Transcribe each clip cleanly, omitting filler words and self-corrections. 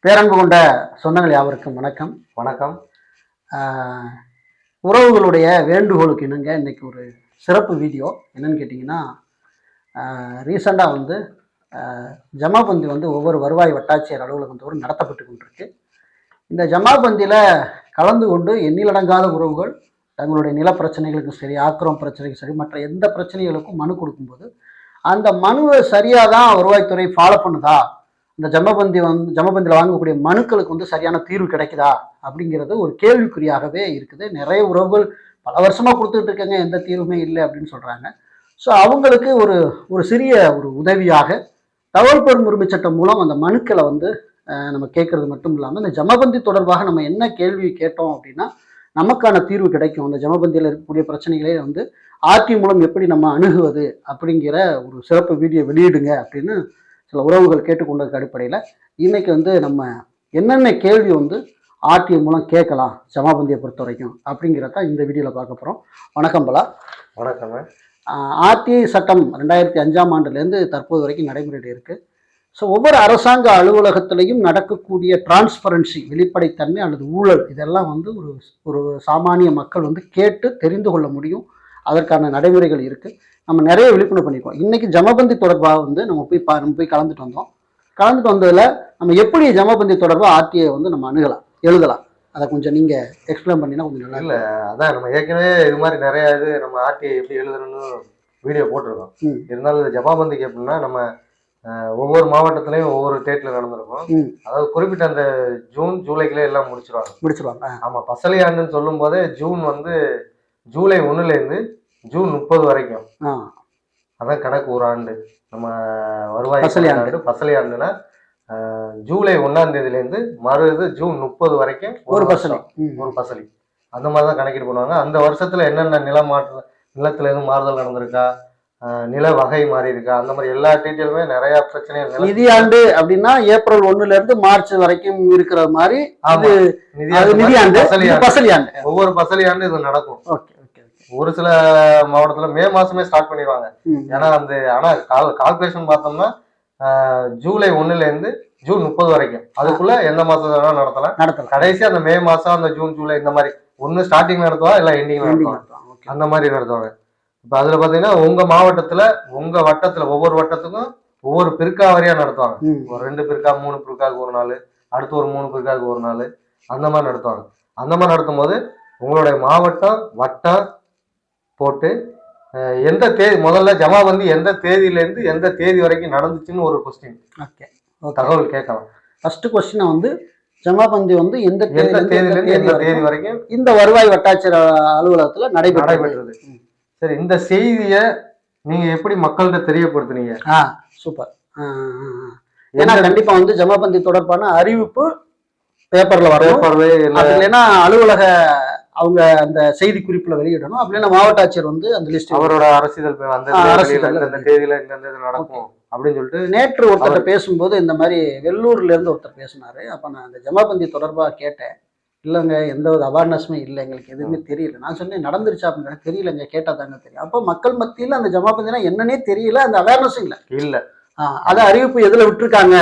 பேரன்பு கொண்ட சொந்தங்கள் யாவருக்கும் வணக்கம். வணக்கம். உறவுகளுடைய வேண்டுகோளுக்கு இணங்க இன்னைக்கு ஒரு சிறப்பு வீடியோ என்னன்னு கேட்டிங்கன்னா, ரீசெண்டாக ஜமாபந்தி ஒவ்வொரு வருவாய் வட்டாட்சியர் அலுவலகம் தோறும் நடத்தப்பட்டு கொண்டிருக்கு. இந்த ஜமாபந்தியில் கலந்து கொண்டு எண்ணிலடங்காத உறவுகள் தங்களுடைய நில பிரச்சனைகளுக்கும் சரி, ஆக்கிரம பிரச்சனைக்கும் சரி, மற்ற எந்த பிரச்சனைகளுக்கும் மனு கொடுக்கும்போது அந்த மனுவை சரியாக தான் வருவாய்த்துறை ஃபாலோ பண்ணுதா, இந்த ஜமபந்தியில் வாங்கக்கூடிய மனுக்களுக்கு சரியான தீர்வு கிடைக்குதா அப்படிங்கிறது ஒரு கேள்விக்குறியாகவே இருக்குது. நிறைய உறவுகள் பல வருஷமாக கொடுத்துட்டு இருக்காங்க, எந்த தீர்வுமே இல்லை அப்படின்னு சொல்கிறாங்க. ஸோ அவங்களுக்கு ஒரு சிறிய உதவியாக தகவல் பெறும் உரிமை சட்டம் மூலம் அந்த மனுக்களை நம்ம கேட்கறது மட்டும் இல்லாமல் இந்த ஜமபந்தி தொடர்பாக நம்ம என்ன கேள்வி கேட்டோம் அப்படின்னா நமக்கான தீர்வு கிடைக்கும். அந்த ஜமபந்தியில் இருக்கக்கூடிய பிரச்சனைகளே ஆர்டி மூலம் எப்படி நம்ம அணுகுவது அப்படிங்கிற ஒரு சிறப்பு வீடியோ வெளியிடுங்க அப்படின்னு சில உறவுகள் கேட்டுக்கொண்டதுக்கு அடிப்படையில் இன்னைக்கு நம்ம என்னென்ன கேள்வி ஆர்டிஐ மூலம் கேட்கலாம் ஜமாபந்தியை பொறுத்த வரைக்கும் அப்படிங்கிறத இந்த வீடியோவில் பார்க்க போகிறோம். வணக்கம் பலா. வணக்கம். ஆர்டிஐ சட்டம் 2005ஆம் ஆண்டுலேருந்து தற்போது வரைக்கும் நடைமுறையில் இருக்குது. ஸோ ஒவ்வொரு அரசாங்க அலுவலகத்திலையும் நடக்கக்கூடிய டிரான்ஸ்பரன்சி, வெளிப்படைத்தன்மை அல்லது ஊழல், இதெல்லாம் ஒரு சாமானிய மக்கள் கேட்டு தெரிந்து கொள்ள முடியும். அதற்கான நடைமுறைகள் இருக்குது. நம்ம நிறைய விழிப்புணர்வு பண்ணியிருக்கோம். இன்றைக்கி ஜமபந்தி தொடர்பாக நம்ம போய் கலந்துட்டு வந்தோம். கலந்துட்டு வந்ததில் நம்ம எப்படி ஜமபந்தி தொடர்பாக ஆர்டிஐ நம்ம அணுகலாம், எழுதலாம், அதை கொஞ்சம் நீங்கள் எக்ஸ்பிளைன் பண்ணினா கொஞ்சம் நல்லா. இல்லை, அதான் நம்ம ஏற்கனவே இது மாதிரி நிறையா நம்ம ஆர்டிஐ எப்படி எழுதுறோன்னு வீடியோ போட்டிருக்கோம். இருந்தாலும் ஜமாபந்திக்கு எப்படின்னா, நம்ம ஒவ்வொரு மாவட்டத்திலையும் ஒவ்வொரு ஸ்டேட்டில் நடந்திருக்கும். அதாவது குறிப்பிட்ட அந்த ஜூன் ஜூலைக்குள்ளே எல்லாம் முடிச்சிருவாங்க. ஆமாம், பசலி ஆண்டுன்னு சொல்லும் போதே ஜூலை 1லேருந்து ஜூன் 30 வரைக்கும். அதான் கணக்கு ஒரு ஆண்டு. நம்ம வருவாய் பசலி ஆண்டுனா ஜூலை 1ஆம் தேதியிலேருந்து ஜூன் 30 வரைக்கும் ஒரு பசலி அந்த மாதிரி தான் கணக்கீடு பண்ணுவாங்க. அந்த வருஷத்துல என்னென்ன நிலத்துல எதுவும் மாறுதல் நடந்திருக்கா, நில வகை மாறி இருக்கா, அந்த மாதிரி எல்லா டீட்டெயிலுமே நிறைய பிரச்சனைகள். நிதியாண்டு அப்படின்னா ஏப்ரல் 1லேருந்து மார்ச் வரைக்கும் இருக்கிற மாதிரி ஒவ்வொரு பசலி ஆண்டு இது நடக்கும். ஒரு சில மாவட்டத்துல மே மாசமே ஸ்டார்ட் பண்ணிடுவாங்க. ஏன்னா ஆனா கால்குலேஷன் பார்த்தோம்னா ஜூலை 1லேருந்து ஜூன் 30 வரைக்கும், அதுக்குள்ள எந்த மாசம் வேணாலும் நடத்தலாம். கடைசி அந்த மே மாசம், அந்த ஜூன் ஜூலை இந்த மாதிரி ஒண்ணு ஸ்டார்டிங் நடத்துவா, இல்ல எண்டிங் நடத்துவாங்க, அந்த மாதிரி நடத்துவாங்க. இப்ப அதுல பாத்தீங்கன்னா உங்க மாவட்டத்துல உங்க வட்டத்துல ஒவ்வொரு வட்டத்துக்கும் ஒவ்வொரு பிற்கா வரையா நடத்துவாங்க. ஒரு 2 பிற்கா 3 பிற்காவுக்கு ஒரு நாள், அடுத்து ஒரு 3 பிற்காவுக்கு ஒரு நாள், அந்த மாதிரி நடத்துவாங்க. அந்த மாதிரி நடத்தும் போது உங்களுடைய மாவட்டம் வட்டம் போட்டு எந்த தேதி, முதல்ல ஜமாபந்தி எந்த தேதியிலேருந்து எந்த தேதி வரைக்கும் நடந்துச்சுன்னு ஒரு கொஸ்டின் தகவல் கேட்கலாம். ஃபர்ஸ்ட் கொஸ்டின் ஜமாபந்தி எந்த தேதியிலேருந்து எந்த தேதி வரைக்கும் இந்த வருவாய் வட்டாட்சியர் அலுவலகத்துல நடைபெற்றது. சரி, இந்த செய்திய நீங்க எப்படி மக்கள்கிட்ட தெரியப்படுத்துனீங்க? சூப்பர். ஏன்னா கண்டிப்பா ஜமாபந்தி தொடர்பான அறிவிப்பு பேப்பர்ல வரணும். இல்லைன்னா அலுவலக அவங்க அந்த செய்தி குறிப்புல வெளியிடணும். அப்படின்னா மாவட்ட ஆட்சியர் அந்த லிஸ்ட் அவரோட அரசியல் தேதியில இந்த நடக்கும் அப்படின்னு சொல்லிட்டு. நேற்று ஒருத்தர் பேசும்போது இந்த மாதிரி வெள்ளூர்ல இருந்து ஒருத்தர் பேசினாரு. அப்ப நான் அந்த ஜமாபந்தி தொடர்பா கேட்டேன். இல்லைங்க, எந்த ஒரு அவேர்னஸ் இல்லை, எங்களுக்கு எதுவுமே தெரியல. நான் சொன்னேன், நடந்துருச்சா அப்படின்னு. தெரியலங்க, கேட்டா தாங்க தெரியும். அப்போ மக்கள் மத்தியில் அந்த ஜமாபந்தினா என்னன்னே தெரியல, அந்த அவேர்னஸும் இல்லை. அதை அறிவிப்பு எதுல விட்டுருக்காங்க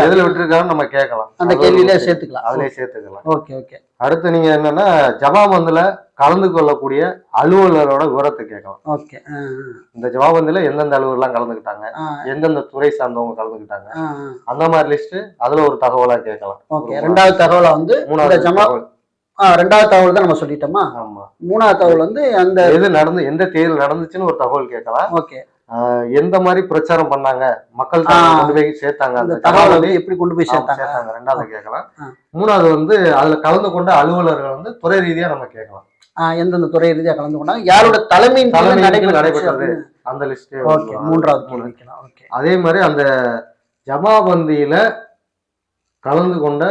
நம்ம கேட்கலாம். அந்த கேள்வியிலே சேர்த்துக்கலாம். அதுலயே சேர்த்துக்கலாம். ஓகே. அடுத்து நீங்க என்னன்னா ஜமாபந்தில கலந்து கொள்ளக்கூடிய அலுவலரோட விவரத்தை கேட்கலாம். ஓகே. இந்த ஜமாபந்தில எந்தெந்த அலுவலர்லாம் கலந்துக்கிட்டாங்க, எந்தெந்த துறை சார்ந்தவங்க கலந்துக்கிட்டாங்க, அந்த மாதிரி லிஸ்ட் அதுல ஒரு தகவலா கேட்கலாம். ஓகே. ரெண்டாவது தகவலா ரெண்டாவது தகவல் தான் நம்ம சொல்லிட்டோமா? ஆமா. மூணாவது தகவல் அந்த எந்த தேதியில் நடந்துச்சுன்னு ஒரு தகவல் கேட்கலாம். ஓகே. எந்த மாதிரி பிரச்சாரம் பண்ணாங்க, மக்கள் கொண்டு போய் சேர்த்தாங்க, அந்த தகவலை எப்படி கொண்டு போய் சேர்த்தாங்க ரெண்டாவது கேட்கலாம். மூணாவது அதுல கலந்து கொண்ட அலுவலர்கள் துறை ரீதியா நம்ம கேட்கலாம். எந்தெந்த துறை ரீதியா கலந்து கொண்டாங்க, யாரோட தலைமையின் நடைபெற்றது, அந்த லிஸ்ட். மூன்றாவது கேள்வி. அதே மாதிரி அந்த ஜமாபந்தியில கலந்து கொண்ட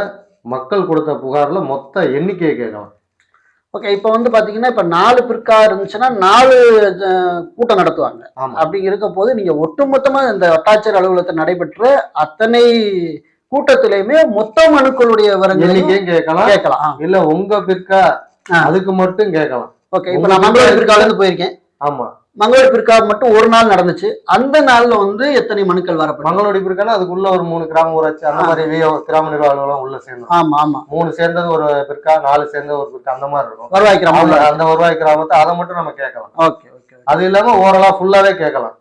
மக்கள் கொடுத்த புகார்ல மொத்த எண்ணிக்கையை கேட்கலாம். ஓகே. இப்போ பாத்தீங்கன்னா, இப்ப 4 பிற்கா இருந்துச்சுன்னா 4 கூட்டம் நடத்துவாங்க. அப்படி இருக்க போது நீங்க ஒட்டுமொத்தமா இந்த வட்டாட்சியர் அலுவலகத்தில் நடைபெற்ற அத்தனை கூட்டத்திலையுமே மொத்த மனுக்களுடைய எண்ணிக்கையும் கேட்கலாம். இல்ல உங்க பிற்கா அதுக்கு மட்டும் கேட்கலாம். ஓகே. இப்ப நான் மங்களூர் பிற்கால இருந்து போயிருக்கேன். ஆமா. மங்களூர் பிற்கா மட்டும் ஒரு நாள் நடந்துச்சு. அந்த நாள்ல வந்து எத்தனை மனுக்கள் வரப்பட்டது? மங்களோடி பிற்கானா அதுக்குள்ள ஒரு 3 கிராம ஊராட்சி அந்த மாதிரி கிராம நிர்வாகம் உள்ள சேர்ந்து ஆமா ஆமா 3 சேர்ந்தது ஒரு பிற்கா, 4 சேர்ந்தது ஒரு பிற்கா, அந்த மாதிரி இருக்கும் வருவாய் கிராமம். அந்த வருவாய் கிராமத்தை அதை மட்டும் நம்ம கேட்கலாம். Okay okay. அது இல்லாம ஓரளா ஃபுல்லாவே கேட்கலாம்.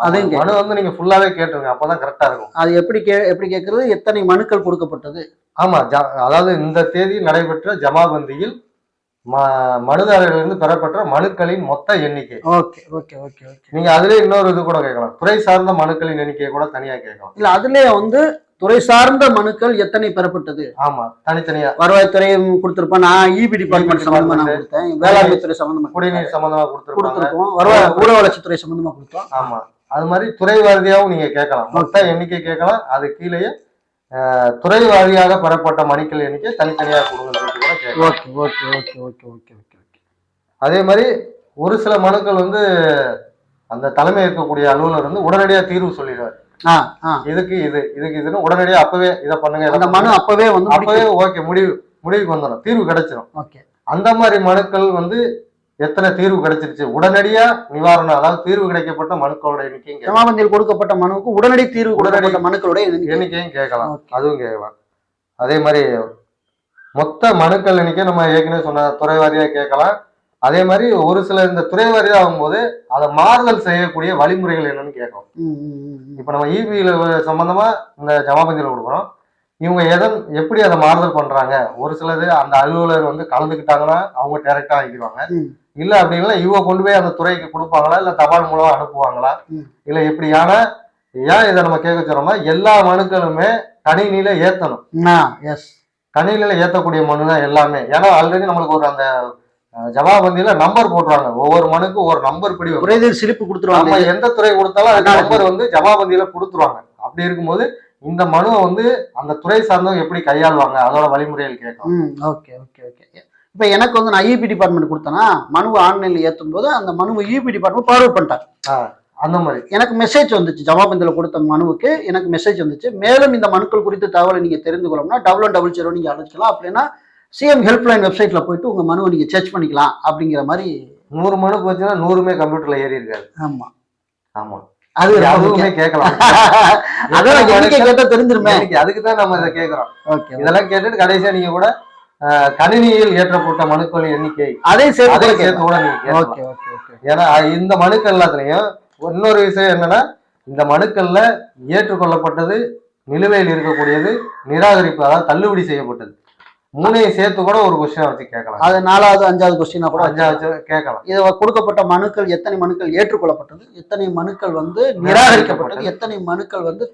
அதையும் மனு வந்து நீங்க ஃபுல்லாவே கேட்டுருங்க, அப்பதான் கரெக்டா இருக்கும். அது எப்படி கேட்கறது? எத்தனை மனுக்கள் கொடுக்கப்பட்டது? ஆமா, அதாவது இந்த தேதி நடைபெற்ற ஜமாபந்தியில் மனுதாரர்களிருந்து பெறப்பட்ட மனுக்களின் மொத்த எண்ணிக்கை. Okay okay okay okay. நீங்க அதுல இன்னொரு இது கூட கேட்கலாம், துறை சார்ந்த மனுக்களின் எண்ணிக்கையை கூட தனியா கேட்கலாம். இல்ல அதுலயே வந்து துறை சார்ந்த மனுக்கள் எத்தனை பெறப்பட்டது? ஆமா, தனித்தனியா. வருவாய்த்துறை கொடுத்திருப்பேன், நான் இபி டிபார்ட்மெண்ட் சம்பந்தமா நான் கொடுத்தேன், வேளாண்மை துறை சம்பந்தமா குடிநீர் சம்பந்தமா கொடுத்திருக்கோம், வருவாய் ஊரக வளர்ச்சித்துறை சம்பந்தமா கொடுத்தோம். ஆமா, அது மாதிரி துறை வாரியாவும் நீங்க கேட்கலாம், மொத்த எண்ணிக்கை கேட்கலாம். அது கீழேயே துறை வாரியாக பெறப்பட்ட மனுக்கள் எண்ணிக்கை தனித்தனியாக கொடுங்க. அதே மாதிரி ஒரு சில மனுக்கள் வந்து அந்த தலைமை இருக்கக்கூடிய அலுவலர் வந்து உடனடியாக தீர்வு சொல்லிடுவார். இதுக்கு இதுன்னு உடனடியாக அப்பவே இதை பண்ணுங்க, அந்த மனு அப்பவே ஓகே முடிவுக்கு வந்துடும், தீர்வு கிடைச்சிடும். அந்த மாதிரி மனுக்கள் வந்து எத்தனை தீர்வு கிடைச்சிருச்சு, உடனடியா நிவாரணம், அதாவது தீர்வு கிடைக்கப்பட்ட மனுக்களோட எண்ணிக்கையும் ஜமாபந்தியில் கொடுக்கப்பட்ட மனுவுக்கு உடனடி தீர்வு கொடுக்கப்பட்ட மனுக்களோட எண்ணிக்கையும் கேட்கலாம், அதுவும் கேட்கலாம். அதே மாதிரி மொத்த மனுக்கள் எண்ணிக்கை நம்ம ஏற்கனவே சொன்ன துறை வாரியா கேட்கலாம். அதே மாதிரி ஒரு சில இந்த துறை வாரியா ஆகும்போது அதை மாறுதல் செய்யக்கூடிய வழிமுறைகள் என்னன்னு கேட்கலாம். இப்ப நம்ம இபியில சம்பந்தமா இந்த ஜமாபந்தியில கொடுக்குறோம், இவங்க எப்படி அதை மாறுதல் பண்றாங்க. ஒரு சிலது அந்த அலுவலர் வந்து கலந்துக்கிட்டாங்கன்னா அவங்க டைரக்டா ஆகிடுவாங்க, இல்ல அப்படின்னா இவங்க கொண்டு போய் அந்த துறைக்கு கொடுப்பாங்களா, இல்ல தபால் மூலமா அனுப்புவாங்களா, இல்ல எப்படியான. ஏன் இதை நம்ம கேட்க சொல்றோம்னா எல்லா மனுக்களுமே கணினியில ஏத்தணும். கணினியில ஏத்தக்கூடிய மனு தான் எல்லாமே. ஏன்னா ஆல்ரெடி நம்மளுக்கு ஒரு அந்த ஜமாபந்தியில நம்பர் போட்டுருவாங்க, ஒவ்வொரு மனுக்கு ஒரு நம்பர் படி சிலிப்பு கொடுத்துருவாங்க. எந்த துறை கொடுத்தாலும் அந்த நம்பர் வந்து ஜமாபந்தியில கொடுத்துருவாங்க. அப்படி இருக்கும்போது இந்த மனுவை வந்து அந்த துறை சார்ந்தவங்க எப்படி கையாளுவாங்க, அதோட வழிமுறைகள் கேட்கலாம். Okay okay okay. இப்ப எனக்கு வந்து நான் இபி டிபார்ட்மெண்ட் கொடுத்தேன்னா மனுவை ஆன்லைன்ல ஏற்றும் போது அந்த மனுவை இபி டிபார்ட்மெண்ட் ஃபார்வர்ட் பண்ணிட்டாங்க. அந்த மாதிரி எனக்கு மெசேஜ் வந்துச்சு, ஜமாபந்தியில கொடுத்த மனுவுக்கு எனக்கு மெசேஜ் வந்துச்சு, மேலும் இந்த மனுக்கள் குறித்த தகவலை நீங்க தெரிந்து கொள்ளணும்னா 1100 நீங்க அழைச்சிக்கலாம், அப்படின்னா சிஎம் ஹெல்ப்லைன் வெப்சைட்ல போயிட்டு உங்க மனுவை நீங்க சர்ச் பண்ணிக்கலாம் அப்படிங்கிற மாதிரி. 100 மனு போச்சுன்னா 100மே கம்ப்யூட்டர்ல ஏறி இருக்காது. ஆமா ஆமா, அது அதுவுமே கேட்கலாம். அதெல்லாம் கேட்டா தெரிஞ்சிருமே, அதுக்குதான் நம்ம இதை கேட்கிறோம். இதெல்லாம் கேட்டுட்டு கடைசியா நீங்க கூட கணினியில் ஏற்றப்பட்ட மனுக்களின் எண்ணிக்கை அதையும் சேர்த்து கூட நீங்க. ஏன்னா இந்த மனுக்கள் எல்லாத்துலயும் இன்னொரு விஷயம் என்னன்னா, இந்த மனுக்கள்ல ஏற்றுக்கொள்ளப்பட்டது, நிலுவையில் இருக்கக்கூடியது, நிராகரிப்பு அதாவது தள்ளுபடி செய்யப்பட்டது, மூணையும் சேர்த்து கூட ஒரு கொஸ்டினா வச்சு கேட்கலாம். அது 4வது 5வது கொஸ்டினா கூட 5வது கேட்கலாம். இது கொடுக்கப்பட்ட மனுக்கள் எத்தனை மனுக்கள் ஏற்றுக்கொள்ளப்பட்டது, எத்தனை மனுக்கள் வந்து நிராகரிக்கப்பட்டது, எத்தனை மனுக்கள் வந்து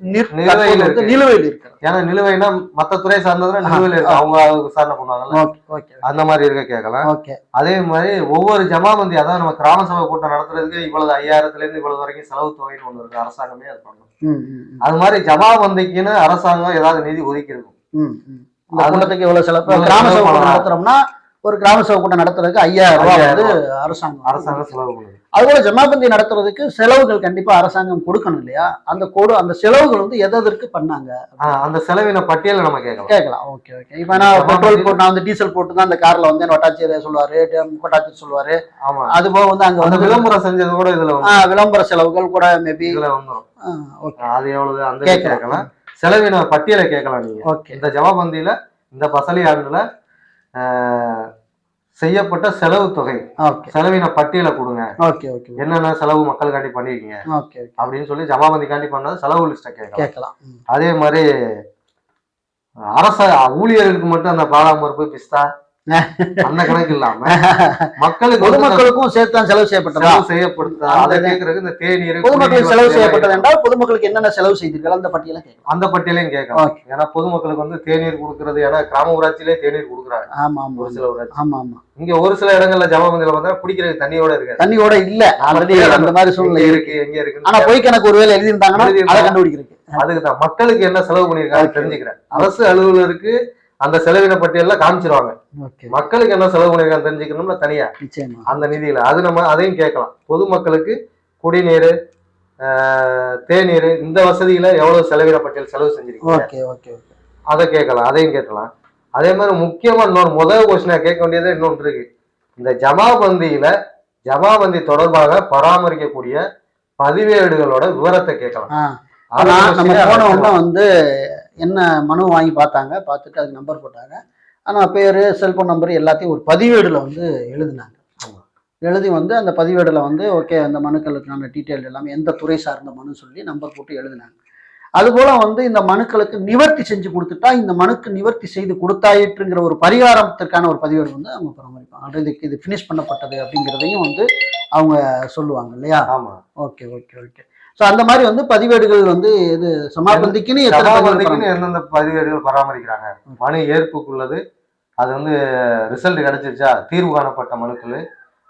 நிலுவையில் இருக்கு. ஏன்னா நிலுவைனா மற்ற துறை சார்ந்ததுல நிலுவையில் இருக்கு, அவங்க விசாரணை பண்ணுவாங்கல்ல, அந்த மாதிரி இருக்க கேட்கலாம். அதே மாதிரி ஒவ்வொரு ஜமாபந்தி, அதாவது நம்ம கிராம சபை கூட்டம் நடத்துறதுக்கு இவ்வளவு 5000ல இருந்து இவ்வளவு வரைக்கும் செலவு தொகைன்னு ஒண்ணு இருக்கு, அரசாங்கமே அது பண்ணணும். அது மாதிரி ஜமாபந்திக்குன்னு அரசாங்கம் ஏதாவது நிதி ஒதுக்கி இருக்கும். இந்த கூட்டத்துக்கு எவ்வளவு செலவு, கிராம சபை கூட்டம் நடத்துறோம்னா ஒரு கிராம சபை கூட்டம் நடத்துறதுக்கு 5000 ரூபாய் வந்து அரசாங்கம் செலவு பண்ணுது. அதுபோல ஜமாபந்தி நடத்துறதுக்கு செலவுகள் கண்டிப்பா அரசாங்கம் கொடுக்கணும் இல்லையா, அந்த செலவுகள் வந்து எதற்கு பண்ணாங்க, அந்த செலவின பட்டியலை நம்ம கேட்கலாம். Okay okay. இப்ப நான் பெட்ரோல் போட்டு, நான் வந்து டீசல் போட்டு தான் அந்த கார்ல வந்து வட்டாட்சியர் சொல்லுவாரு, வட்டாட்சியர் சொல்லுவாரு. அது போக வந்து அங்க வந்து விளம்பரம் செஞ்சது கூட இதுல விளம்பர செலவுகள் கூட மேபி இதுல வந்துடும். அது எவ்வளவு அந்த கேட்கலாம். செலவின பட்டியலை கேட்கலாம் நீங்க. இந்த ஜமாபந்தியில இந்த பசலி ஆண்டுல செய்யப்பட்ட செலவு தொகை, செலவின பட்டியலை கொடுங்க, என்னென்ன செலவு மக்களுக்காண்டி பண்ணிருக்கீங்க அப்படின்னு சொல்லி ஜமாபந்திக்காண்டி பண்ணது செலவு லிஸ்ட கேட்கலாம். அதே மாதிரி அரச ஊழியர்களுக்கு மட்டும் அந்த பாதாம் பருப்பு, பிஸ்தா அந்த கணக்கு இல்லாம மக்களுக்கு, பொதுமக்களுக்கும் சேர்த்தான் செலவு செய்யப்பட்டது. அதை கேட்கறதுக்கு இந்த தேநீர் பொதுமக்களுக்கு செலவு செய்யப்பட்டது என்றால் பொதுமக்களுக்கு என்னென்ன செலவு செய்தீர்கள் அந்த பட்டியலை கேட்கலாம். அந்த பட்டியலையும் கேட்கலாம். ஏன்னா பொதுமக்களுக்கு வந்து தேநீர் கொடுக்கறது, ஏன்னா கிராம ஊராட்சியிலே தேநீர் கொடுக்குறாங்க. ஆமா, ஒரு சில ஊராட்சி. ஆமா ஆமா. இங்க ஒரு சில இடங்கள்ல ஜமாபந்தியில பார்த்தா குடிக்கிறதுக்கு தண்ணியோட இருக்கு, தண்ணியோட இல்ல, ஆல்ரெடி அந்த மாதிரி சூழ்நிலை இருக்கு. எங்க இருக்கு, ஆனா போய் கணக்கு ஒருவேளை எழுதியிருந்தாங்கன்னா அதை கண்டுபிடிக்கிறதுக்கு. அதுக்குதான் மக்களுக்கு என்ன செலவு பண்ணிருக்காங்க தெரிஞ்சுக்கிறேன். அரசு அலுவலருக்கு அந்த செலவின பட்டியல்ல காமிச்சிருவாங்க, மக்களுக்கு என்ன செலவு பண்ணிருக்காங்க தெரிஞ்சுக்கணும்னா தனியா அந்த நிதியில அது நம்ம அதையும் கேட்கலாம். பொதுமக்களுக்கு குடிநீர், தேநீர், இந்த வசதியில எவ்வளவு செலவின பட்டியல் செலவு செஞ்சிருக்கீங்க அதை கேட்கலாம், அதையும் கேட்கலாம். அதே மாதிரி முக்கியமா இன்னொரு முதல் கொஸ்டினா கேட்க வேண்டியது இன்னொன்று இருக்கு. இந்த ஜமாபந்தியில ஜமாபந்தி தொடர்பாக பராமரிக்கக்கூடிய பதிவேடுகளோட விவரத்தை கேட்கலாம். ஆனா நம்ம போனவங்க வந்து என்ன மனு வாங்கி பார்த்தாங்க, பார்த்துட்டு அதுக்கு நம்பர் போட்டாங்க. ஆனா பேரு, செல்போன் நம்பர் எல்லாத்தையும் ஒரு பதிவேடுல வந்து எழுதினாங்க. எழுதி வந்து அந்த பதிவேடுல வந்து ஓகே அந்த மனுக்களுக்கான டீட்டெயில் எல்லாமே எந்த துறை சார்ந்த மனு சொல்லி நம்பர் போட்டு எழுதினாங்க. அதுபோல வந்து இந்த மனுக்களுக்கு நிவர்த்தி செஞ்சு கொடுத்துட்டா, இந்த மனுக்கு நிவர்த்தி செய்து கொடுத்தாயிற்றுங்கிற ஒரு பரிகாரத்திற்கான ஒரு பதிவேடு வந்து அவங்க பராமரிப்பாங்க. இதுக்கு இது ஃபினிஷ் பண்ணப்பட்டது அப்படிங்கிறதையும் வந்து அவங்க சொல்லுவாங்க இல்லையா? ஆமா. Okay okay okay. ஸோ அந்த மாதிரி வந்து பதிவேடுகள் வந்து இது சமாபந்திக்குன்னு எந்தெந்த பதிவேடுகள் பராமரிக்கிறாங்க, மனு ஏற்புக்குள்ளது, அது வந்து ரிசல்ட் கிடைச்சிருச்சா, தீர்வு காணப்பட்ட மனுக்கள்,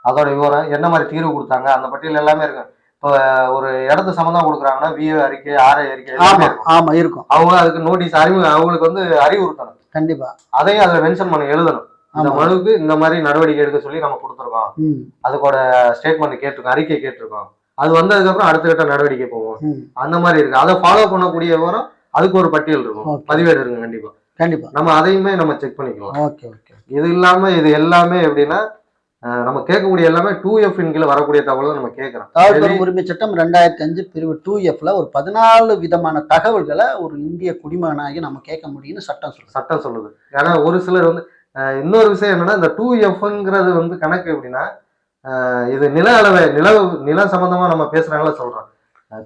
அதோட விவரம், என்ன மாதிரி தீர்வு கொடுத்தாங்க, அந்த பட்டியல் எல்லாமே இருக்கு. இப்போ ஒரு இடத்து சம்மந்தம் கொடுக்குறாங்கன்னா விஏ அறிக்கை, ஆர்ஐ அறிக்கை இருக்கும். அவங்க அதுக்கு நோட்டீஸ் அவங்களுக்கு வந்து அறிவுறுத்தணும். கண்டிப்பா அதையும் அதில் மென்ஷன் பண்ணி எழுதணும். இந்த மனுவுக்கு இந்த மாதிரி நடவடிக்கை எடுக்க சொல்லி நம்ம கொடுத்துருக்கோம், அதுக்கோட ஸ்டேட்மெண்ட் கேட்டிருக்கோம், அறிக்கை கேட்டிருக்கோம், அது வந்ததுக்கு அப்புறம் அடுத்த கட்ட நடவடிக்கை போவோம், அந்த மாதிரி இருக்கு. அதை ஃபாலோ பண்ணக்கூடிய விவரம் அதுக்கு ஒரு பட்டியல் இருக்கும், பதிவேடு இருக்கு. கண்டிப்பா கண்டிப்பா நம்ம அதையுமே நம்ம செக் பண்ணிக்கலாம். Okay okay. இது இல்லாம இது எல்லாமே எப்படின்னா நம்ம கேட்கக்கூடிய எல்லாமே 2F கீழே வரக்கூடிய தகவல் நம்ம கேட்கிறோம். தகவல் உரிமை சட்டம் 2005 பிரிவு 2Fல ஒரு 14 விதமான தகவல்களை ஒரு இந்திய குடிமகனாகி நம்ம கேட்க முடியும்னு சட்டம் சொல்லுது. ஏன்னா ஒரு சிலர் வந்து இன்னொரு விஷயம் என்னன்னா, இந்த 2Fங்கிறது வந்து கணக்கு எப்படின்னா, இது நில சம்பந்தமா நம்ம பேசுறாங்களா சொல்றோம்.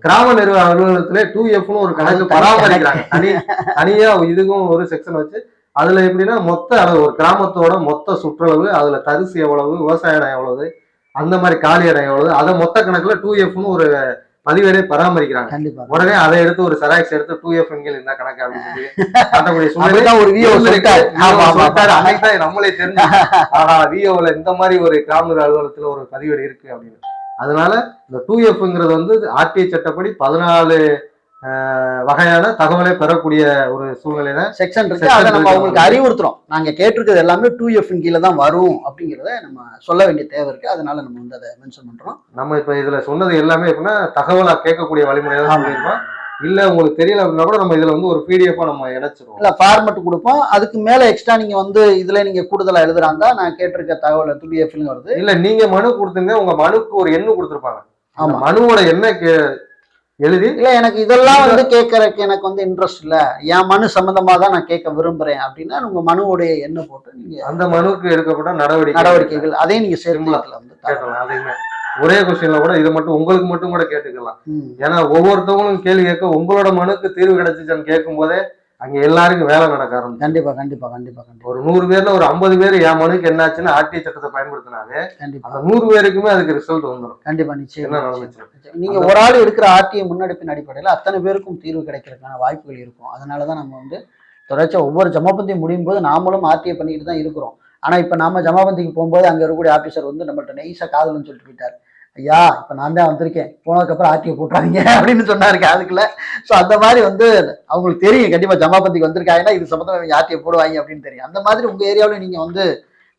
கிராம நிர்வாக அலுவலகத்திலே 2Fன்னு ஒரு கணக்கு பராமரிக்கிறாங்க. தனியா இதுக்கும் ஒரு செக்ஷன் வச்சு அதுல எப்படின்னா மொத்த அளவு, ஒரு கிராமத்தோட மொத்த சுற்றளவு, அதுல தரிசு எவ்வளவு, விவசாய இடம் எவ்வளவு, அந்த மாதிரி காலி இடம் எவ்வளவு, அதை மொத்த கணக்குல 2Fன்னு ஒரு பதிவேடே பராமரிக்கிறாங்க. உடனே அதை எடுத்து ஒரு செராக்ஸ் எடுத்து 2F இந்த கணக்கு அப்படின்னு சொல்லி நம்மளே தெரிஞ்சு ஆனா விஓல இந்த மாதிரி ஒரு கிராம அலுவலகத்துல ஒரு பதிவேடு இருக்கு அப்படின்னு. அதனால இந்த 2Fங்கிறது வந்து ஆர்டிஐ சட்டப்படி 14 வகையான தகவலை பெறக்கூடிய ஒரு சூழ்நிலை தான் செக்ஷன் இருக்கு. அதை நம்ம அவங்களுக்கு அறிவுறுத்துறோம். நாங்க கேட்டிருக்கிறது எல்லாமே 2F கீழே தான் வரும் அப்படிங்கிறத நம்ம சொல்ல வேண்டிய தேவை இருக்கு. அதனால நம்ம வந்து அதை மென்ஷன் பண்றோம். நம்ம இப்ப இதுல சொன்னது எல்லாமே எப்படின்னா தகவலா கேட்கக்கூடிய வழிமுறையா சொல்லியிருக்கோம். இல்ல உங்களுக்கு தெரியல அப்படின்னா கூட நம்ம இதுல வந்து ஒரு பிடிஎஃப் நம்ம இணைச்சிருவோம். இல்ல ஃபார்மட் கொடுப்போம். அதுக்கு மேல எக்ஸ்ட்ரா நீங்க வந்து இதுல நீங்க கூடுதலா எழுதுறாங்க, நான் கேட்டிருக்க தகவல் 2F வருது. இல்ல நீங்க மனு கொடுத்தீங்க, உங்க மனுக்கு ஒரு எண்ணு கொடுத்துருப்பாங்க. ஆமா, மனுவோட எண்ணை எழுதி இல்ல எனக்கு இதெல்லாம் வந்து கேட்கறதுக்கு எனக்கு வந்து இன்ட்ரெஸ்ட் இல்ல, என் மனு சம்பந்தமா தான் நான் கேட்க விரும்புறேன் அப்படின்னா உங்க மனுவோடைய எண்ணை போட்டு நீங்க அந்த மனுவுக்கு எடுக்கப்பட்ட நடவடிக்கைகள் அதையும் நீங்க சேர்க்கலாம். அதையுமே ஒரே கொஸ்டின்ல கூட இதை மட்டும் உங்களுக்கு மட்டும் கூட கேட்டுக்கலாம். ஏன்னா ஒவ்வொருத்தவங்களும் கேள்வி கேட்க உங்களோட மனுக்கு தீர்வு கிடைச்சிச்சான்னு கேட்கும் போதே அங்க எல்லாருக்கும் வேலை நடக்க ஆரம்பிச்சு. கண்டிப்பா கண்டிப்பா கண்டிப்பா கண்டிப்பா. ஒரு 100 பேர்ல ஒரு 50 பேர் என் மனுக்கு என்னாச்சுன்னு ஆர்டிஐ சட்டத்தை பயன்படுத்தினாலே அந்த 100 பேருக்குமே அதுக்கு ரிசல்ட் வந்துடும். கண்டிப்பா நிச்சயம். நீங்க ஒரு ஆள் எடுக்கிற ஆர்டிஐ முன்னெடுப்பின் அடிப்படையில் அத்தனை பேருக்கும் தீர்வு கிடைக்கிறதுக்கான வாய்ப்புகள் இருக்கும். அதனாலதான் நம்ம வந்து தொடர்ச்சியா ஒவ்வொரு ஜமாபந்தியும் முடியும் போது நாமளும் ஆர்டிஐ பண்ணிட்டு தான் இருக்கிறோம். ஆனா இப்ப நாம ஜமாபந்திக்கு போகும்போது அங்க இருக்கக்கூடிய ஆபீசர் வந்து நம்மள்ட்ட நெய்ஸா காதல்னு சொல்லிட்டு போயிட்டாரு. ஐயா இப்ப நான் தான் வந்திருக்கேன், போனதுக்கப்புறம் ஆர்டிஐ போட்டுறாதீங்க அப்படின்னு சொன்னாருங்க. அதுக்குள்ள ஸோ அந்த மாதிரி வந்து அவங்களுக்கு தெரியும் கண்டிப்பா ஜமாபந்திக்கு வந்திருக்காங்கன்னா இது சம்பந்தம் ஆர்டிஐ போடுவாங்க அப்படின்னு தெரியும். அந்த மாதிரி உங்க ஏரியாவில் நீங்க வந்து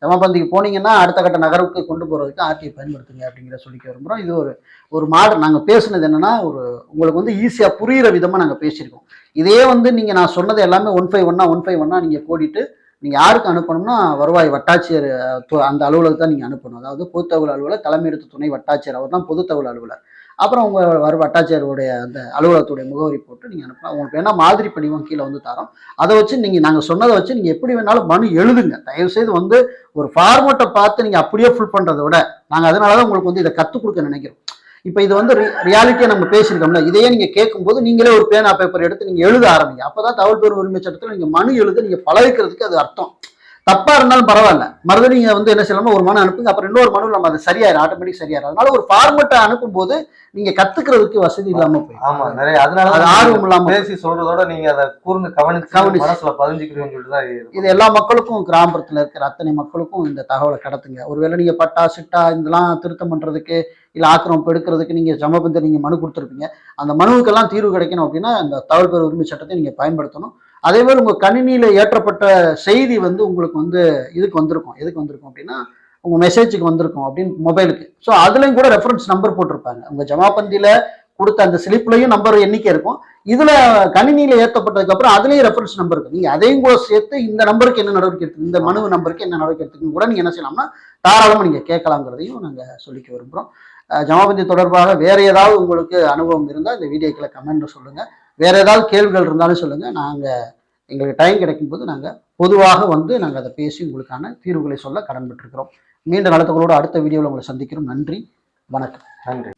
ஜமாபந்திக்கு போனீங்கன்னா அடுத்த கட்ட நகருக்கு கொண்டு போறதுக்கு ஆர்டிஐ பயன்படுத்துங்க அப்படிங்கிற சொல்லிக்க விரும்புகிறோம். இது ஒரு மாடல். நாங்கள் பேசுனது என்னன்னா உங்களுக்கு வந்து ஈஸியா புரியுற விதமா நாங்கள் பேசியிருக்கோம். இதே வந்து நீங்க நான் சொன்னது எல்லாமே 151 நீங்க கோடிட்டு நீங்க யாருக்கு அனுப்பணும்னா வருவாய் வட்டாட்சியர் அந்த அலுவலகத்தை நீங்க அனுப்பணும். அதாவது பொதுத்தகவல் அலுவலர், தலைமையிடத்து துணை வட்டாட்சியர், அவர் தான் பொதுத்தகவல் அலுவலர். அப்புறம் உங்க வட்டாட்சியருடைய அந்த அலுவலகத்துடைய முகவரி போட்டு நீங்க அனுப்பலாம். உங்களுக்கு வேணா மாதிரி படிவம் கீழே வந்து தரோம். அதை வச்சு நாங்க சொன்னதை வச்சு நீங்க எப்படி வேணாலும் மனு எழுதுங்க. தயவு செய்து வந்து ஒரு ஃபார்மேட்டை பார்த்து நீங்க அப்படியே ஃபுல் பண்றதை விட நாங்க அதனாலதான் உங்களுக்கு வந்து இதை கத்துக் கொடுக்க நினைக்கிறோம். இப்ப இது வந்து ரியாலிட்டியா நம்ம பேசியிருக்கோம்ல, இதையே நீங்க கேட்கும்போது நீங்களே ஒரு பேனா பேப்பர் எடுத்து நீங்க எழுத ஆரம்பிங்க. அப்பதான் தகவல் பெறும் உரிமை சட்டத்துல நீங்க மனு எழுத நீங்க பழகிக்கிறதுக்கு அது அர்த்தம். தப்பா இருந்தாலும் பரவாயில்ல, மறுபடியும் நீங்க வந்து என்ன செய்யலாமோ ஒரு மனு அனுப்புங்க, அப்புறம் இன்னொரு மனு நம்ம அது சரியாயிரும், ஆட்டோமேட்டிக் சரியாயிரும். அதனால ஒரு ஃபார்மேட்டை அனுப்பும் போது நீங்க கத்துக்கிறதுக்கு வசதி இல்லாம போய் ஆமா நிறைய அதனால ஆர்வம் இல்லாம பேசி சொல்றதோட நீங்க அதை கூர்ந்து கவனிச்சு மனசுல பதிஞ்சுக்கிறீங்கன்னு சொல்லிட்டுதான் இது எல்லா மக்களுக்கும் கிராமப்புறத்துல இருக்கிற அத்தனை மக்களுக்கும் இந்த தகவலை கடத்துங்க. ஒருவேளை நீங்க பட்டா சிட்டா இதெல்லாம் திருத்தம் பண்றதுக்கு இல்ல ஆக்கிரமிப்பு எடுக்கிறதுக்கு நீங்க ஜமாபந்தி நீங்க மனு கொடுத்துருப்பீங்க. அந்த மனுவுக்கெல்லாம் தீர்வு கிடைக்கணும் அப்படின்னா இந்த தகவல் பெறும் உரிமை சட்டத்தை நீங்க பயன்படுத்தணும். அதே மாதிரி உங்க கணினியில ஏற்றப்பட்ட செய்தி வந்து உங்களுக்கு வந்து எதுக்கு வந்திருக்கும் அப்படின்னா உங்க மெசேஜுக்கு வந்திருக்கும் அப்படின்னு மொபைலுக்கு. ஸோ அதுலயும் கூட ரெஃபரன்ஸ் நம்பர் போட்டிருப்பாங்க. உங்க ஜமாபந்தியில கொடுத்த அந்த ஸ்லிப்லையும் நம்பர் எண்ணிக்கை இருக்கும். இதுல கணினியில ஏற்றப்பட்டதுக்கு அப்புறம் அதுலயும் ரெஃபரன்ஸ் நம்பர் இருக்கு. நீங்க அதையும் கூட சேர்த்து இந்த நம்பருக்கு என்ன நடவடிக்கை எடுத்து, இந்த மனு நம்பருக்கு என்ன நடவடிக்கை எடுத்துக்கணும் கூட நீங்க என்ன செய்யலாம்னா தாராளமா நீங்க கேட்கலாங்கிறதையும் நாங்க சொல்லிக்க விரும்புறோம். ஜமாபந்தி தொடர்பாக வேற ஏதாவது உங்களுக்கு அனுபவம் இருந்தால் இந்த வீடியோக்களை கமெண்ட்ல சொல்லுங்க. வேற ஏதாவது கேள்விகள் இருந்தாலும் சொல்லுங்க. நாங்க எங்களுக்கு டைம் கிடைக்கும் போது நாங்க பொதுவாக வந்து நாங்க அதை பேசி உங்களுக்கான தீர்வுகளை சொல்ல கடன்பட்டிருக்கிறோம். மீண்டும் நடத்தங்களோட அடுத்த வீடியோவில் உங்களை சந்திக்கிறோம். நன்றி, வணக்கம். நன்றி.